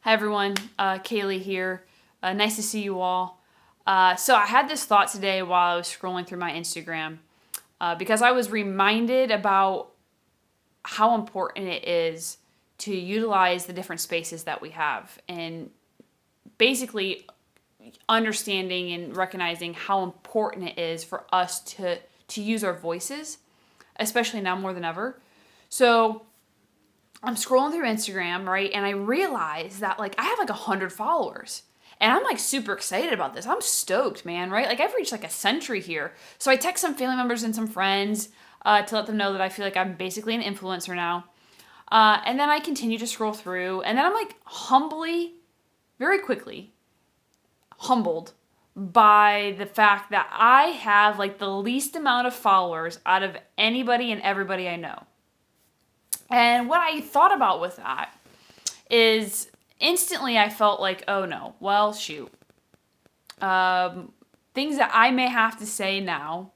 Hi everyone, Kaylee here. Nice to see you all. So I had this thought today while I was scrolling through my Instagram because I was reminded about how important it is to utilize the different spaces that we have and basically understanding and recognizing how important it is for us to use our voices, especially now more than ever. So I'm scrolling through Instagram, right? And I realize that I have 100 followers. And I'm super excited about this. I'm stoked, man, right? I've reached a century here. So I text some family members and some friends to let them know that I feel like I'm basically an influencer now. And then I continue to scroll through. And then I'm humbly, very quickly, humbled by the fact that I have the least amount of followers out of anybody and everybody I know. And what I thought about with that is instantly I felt oh no, well, shoot. Things that I may have to say now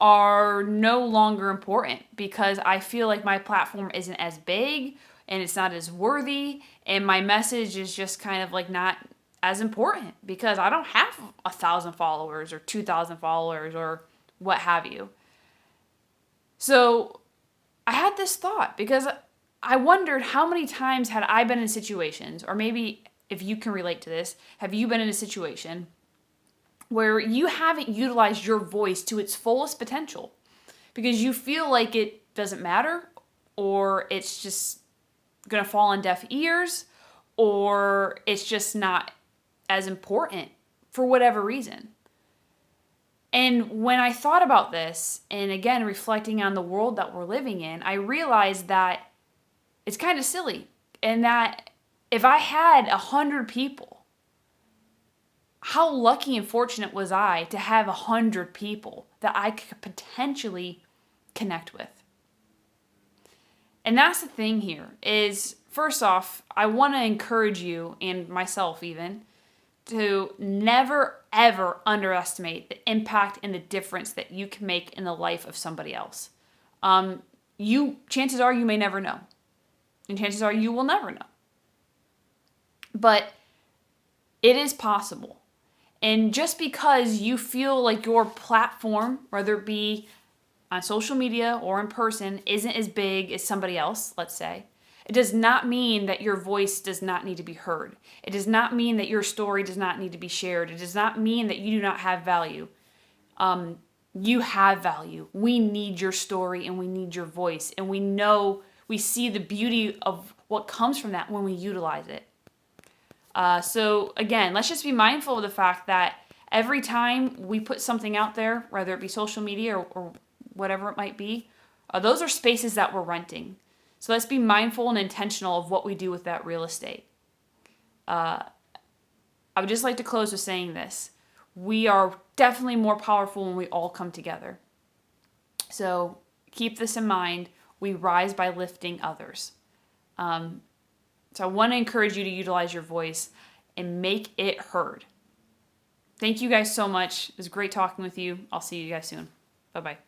are no longer important because I feel like my platform isn't as big and it's not as worthy and my message is just kind of not as important because I don't have 1,000 followers or 2,000 followers or what have you. So I had this thought because I wondered how many times had I been in situations, or maybe if you can relate to this, have you been in a situation where you haven't utilized your voice to its fullest potential because you feel like it doesn't matter or it's just going to fall on deaf ears or it's just not as important for whatever reason. And when I thought about this, and again, reflecting on the world that we're living in, I realized that it's kind of silly. And that if I had 100 people, how lucky and fortunate was I to have 100 people that I could potentially connect with? And that's the thing here is, first off, I want to encourage you, and myself even, to never, ever underestimate the impact and the difference that you can make in the life of somebody else. Chances are you may never know. And chances are you will never know. But it is possible. And just because you feel like your platform, whether it be on social media or in person, isn't as big as somebody else, let's say, it does not mean that your voice does not need to be heard. It does not mean that your story does not need to be shared. It does not mean that you do not have value. You have value. We need your story and we need your voice. And we see the beauty of what comes from that when we utilize it. So again, let's just be mindful of the fact that every time we put something out there, whether it be social media or whatever it might be, those are spaces that we're renting. So let's be mindful and intentional of what we do with that real estate. I would just like to close with saying this. We are definitely more powerful when we all come together. So keep this in mind. We rise by lifting others. So I want to encourage you to utilize your voice and make it heard. Thank you guys so much. It was great talking with you. I'll see you guys soon. Bye-bye.